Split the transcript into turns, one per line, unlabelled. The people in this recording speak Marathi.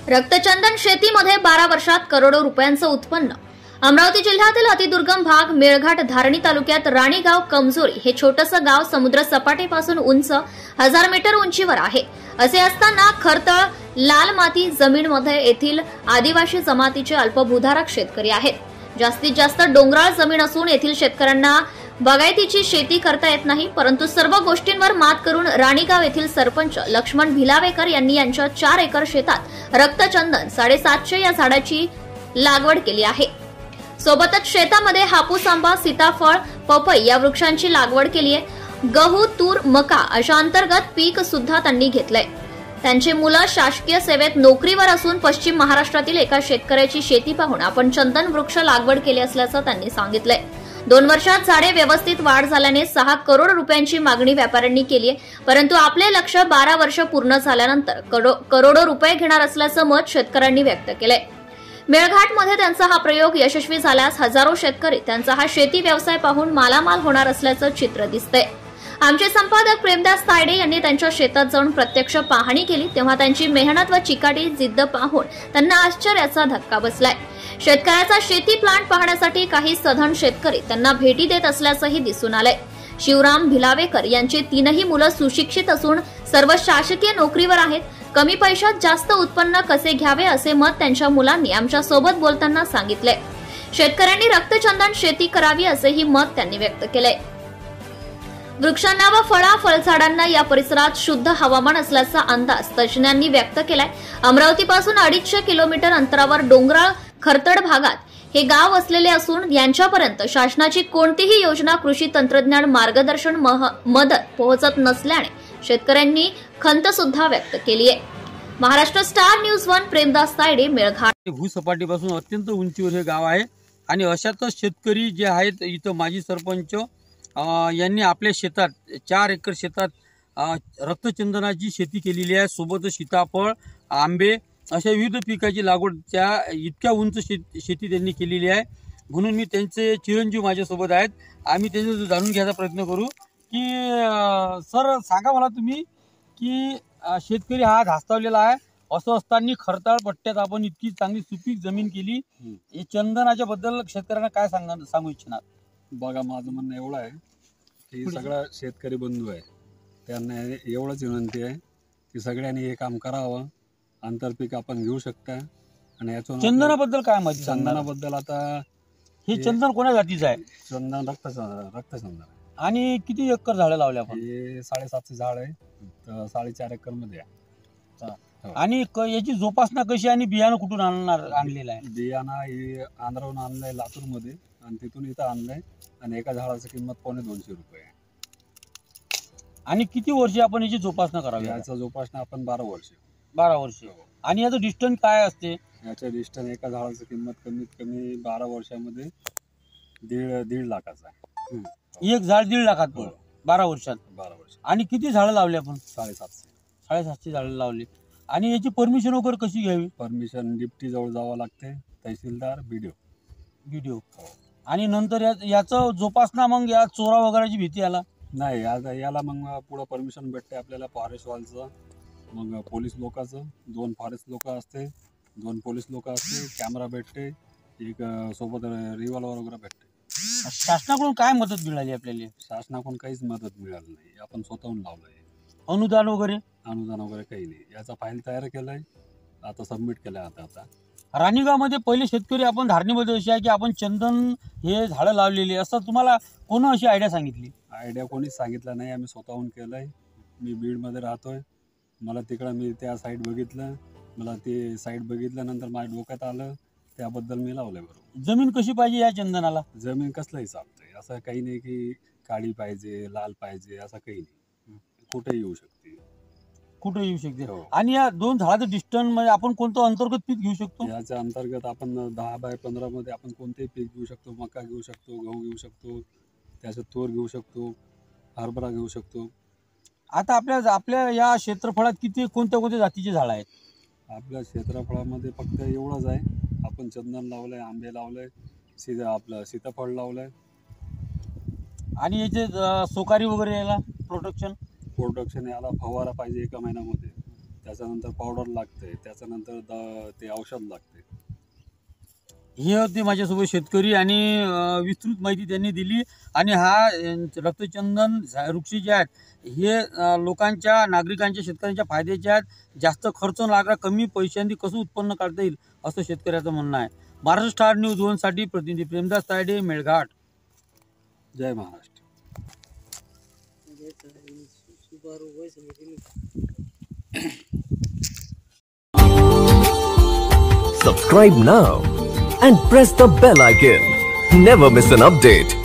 रक्तचंदन शेतीमध्ये 12 वर्षात करोडो रुपयांचं उत्पन्न। अमरावती जिल्ह्यातील अतिदुर्गम भाग मेळघाट धारणी तालुक्यात राणीगाव कमजोरी हे छोटंसं गाव समुद्र सपाटीपासून उंच 1000 मीटर उंचीवर आहे। असे असताना खरतळ लाल माती जमीनमध्ये येथील आदिवासी जमातीचे अल्पभूधारक शेतकरी आहेत। जास्तीत जास्त डोंगराळ जमीन असून येथील शेतकऱ्यांना बागायतीची शेती करता येत नाही, परंतु सर्व गोष्टींवर मात करून राणीगाव येथील सरपंच लक्ष्मण भिलावेकर यांनी यांच्या 4 एकर शेतात रक्तचंदन 750 या झाडाची लागवड केली आहे। सोबतच शेतामध्ये हापूस, आंबा, सीताफळ, पपई या वृक्षांची लागवड केली आहे। गहू, तूर, मका अशा अंतर्गत पीक सुद्धा त्यांनी घेतलंय। त्यांची मुलं शासकीय सेवेत नोकरीवर असून पश्चिम महाराष्ट्रातील एका शेतकऱ्याची शेती पाहून आपण चंदन वृक्ष लागवड केली असल्याचं त्यांनी सांगितलंय। 2 वर्षात झाडे व्यवस्थित वाढ झाल्याने 6 करोड रुपयांची मागणी व्यापाऱ्यांनी केली आहे, परंतु आपले लक्ष्य 12 वर्ष पूर्ण झाल्यानंतर करोडो रुपये घेणार असल्याचं मत शेतकऱ्यांनी व्यक्त केलंय। मेळघाटमध्ये त्यांचा हा प्रयोग यशस्वी झाल्यास हजारो शेतकरी त्यांचा हा शेती व्यवसाय पाहून मालामाल होणार असल्याचं चित्र दिसतंय। आमचे संपादक प्रेमदास तायडे यांनी त्यांच्या शेतात जाऊन प्रत्यक्ष पाहणी केली, तेव्हा त्यांची मेहनत व चिकाटी जिद्द पाहून त्यांना आश्चर्याचा धक्का बसलाय। शेतकऱ्याचा शेती प्लांट पाहण्यासाठी काही सधन शेतकरी त्यांना भेटी देत असल्याचंही दिसून आलंय। शिवराम भिलावेकर यांची 3ही मुलं सुशिक्षित असून सर्व शासकीय नोकरीवर आहेत। कमी पैशात जास्त उत्पन्न कसे घ्यावे असे मत त्यांच्या मुलांनी आमच्या सोबत बोलताना सांगितले। शेतकऱ्यांनी रक्तचंदन शेती करावी असेही मत त्यांनी व्यक्त केले। वृक्षांना व फळझाडांना या परिसरात शुद्ध हवामान असल्याचा अंदाज तज्ज्ञांनी व्यक्त केलाय। अमरावतीपासून 250 किलोमीटर अंतरावर डोंगराळ खरतड भागात हे गाव असलेले असून यांच्यापर्यंत शासनाची कोणतीही योजना, कृषी तंत्रज्ञान, मार्गदर्शन, मदत पोहोचत नसल्याने शेतकऱ्यांनी खंत सुद्धा व्यक्त केली आहे। Maharashtra star news 1 Premdas Tayde, Melghat.
भूसपाटीपासून अत्यंत उंचीवर हे गाव आहे आणि अशातच शेतकरी जे आहेत, इथं माजी सरपंच यांनी आपल्या शेतात 4 एकर शेतात रक्तचंदनाची शेती केलेली आहे। सोबतच सीताफळ, आंबे अशा विविध पिकाची लागवड त्या इतक्या उंच शेती त्यांनी केलेली आहे। म्हणून मी त्यांचे चिरंजीव माझ्यासोबत आहेत, आम्ही त्यांचं जाणून घ्यायचा प्रयत्न करू की सर सांगा मला तुम्ही की शेतकरी हा धास्तावलेला आहे, असं असताना खरताळ पट्ट्यात आपण इतकी चांगली सुपीक जमीन केली, हे चंदनाच्या बद्दल शेतकऱ्यांना काय सांगू इच्छिणार?
बघा, माझं म्हणणं एवढं आहे की सगळा शेतकरी बंधू आहे, त्यांना एवढंच विनंती आहे की सगळ्यांनी हे काम करावं। आंतरपीक आपण घेऊ शकता। आणि याचं
चंदनाबद्दल काय माहिती?
चंदनाबद्दल आता
हे चंदन कोणत्या जातीचं आहे?
चंदन रक्तचंदन आहे।
आणि किती एकर झाडं लावले आपण?
हे 750 झाड आहे, तर 4.5 एकर मध्ये आहे।
आणि याची जोपासना कशी आणि बियाणं कुठून आणलेलं आहे?
बियाणं हे आंध्रावरून आणलंय, लातूर मध्ये, आणि तिथून इथं आणलंय। आणि एका झाडाची किंमत 250 रुपये आहे।
आणि किती वर्षे आपण याची जोपासना करावी?
याचा जोपासना आपण 12 वर्ष।
12 वर्ष। आणि याचं डिस्टन्स काय असते?
याचं डिस्टन्स एका झाडाची किंमत कमीत कमी 12 वर्षामध्ये 1.5 लाखाचा आहे।
एक झाड 1.5 लाखात 12 वर्षात?
12 वर्ष।
आणि किती झाडं लावली आपण?
750
झाडं लावली। आणि याची परमिशन वगैरे कशी घ्यावी?
परमिशन डिप्टी जवळ जावं लागते, तहसीलदार, BDO।
आणि नंतर याचं जोपासना मग या चोरा वगैरेची भीती आला
नाही? याला मग पुढं परमिशन भेटते आपल्याला फॉरेस्ट वालचं, मग पोलीस लोकांचं, 2 फॉरेस्ट लोक असते, 2 पोलीस लोक असते, कॅमेरा भेटते, एक सोबत रिव्हॉल्वर वगैरे भेटते।
शासनाकडून काय मदत मिळाली आपल्याला?
शासनाकडून काहीच मदत मिळाली नाही, आपण स्वतःहून लावलंय।
अनुदान वगैरे
काही नाही। याचा फाईल तयार केलाय, आता सबमिट केलाय। आता
राणीगावमध्ये पहिले शेतकरी आपण धारणीमध्ये अशी आहे की आपण चंदन हे झाडं लावलेली, असं तुम्हाला कोण अशी आयडिया सांगितली?
आयडिया कोणीच सांगितलं नाही, आम्ही स्वतःहून केलंय। मी बीडमध्ये राहतोय, मला तिकडं मी त्या साईड बघितलं, मला ते साईड बघितल्यानंतर माझ्या डोक्यात आलं, त्याबद्दल मी लावलंय। बरोबर।
जमीन कशी पाहिजे या चंदनाला?
जमीन कसलंही चालतंय, असं काही नाही की काळी पाहिजे, लाल पाहिजे, असं काही नाही, कुठेही येऊ शकते।
आणि या 2 झाडाचं डिस्टन्स म्हणजे आपण कोणतं अंतर्गत पीक घेऊ शकतो?
याच्या अंतर्गत आपण 10 बाय 15 मध्ये आपण कोणतेही पीक घेऊ शकतो। मका घेऊ शकतो, गहू घेऊ शकतो, त्याच्यात तूर घेऊ शकतो, हरभरा घेऊ शकतो।
आता आपल्या या क्षेत्रफळात किती कोणत्या जातीचे झाड आहेत?
आपल्या क्षेत्रफळामध्ये फक्त एवढंच आहे, आपण चंदन लावलंय, आंबे लावलंय, आपलं सीताफळ लावलंय।
आणि याचे सोकारी वगैरे याला प्रोटेक्शन
याला फवारा पाहिजे 1 महिन्यामध्ये। त्याच्यानंतर पावडर लागते, त्याच्यानंतर ते औषध लागते.
हे होते माझ्यासोबत शेतकरी आणि विस्तृत माहिती त्यांनी दिली. आणि हा रक्तचंदन वृक्ष जे आहेत हे लोकांच्या, नागरिकांच्या, शेतकऱ्यांच्या फायद्याचे आहेत. जास्त खर्च न लागणार, कमी पैशांनी कसं उत्पन्न काढता येईल असं शेतकऱ्याचं म्हणणं आहे. महाराष्ट्र स्टार न्यूज 1 साठी प्रतिनिधी प्रेमदास तायडे, मेळघाट.
जय Maharashtra.
Subscribe now and press the bell icon. Never miss an update.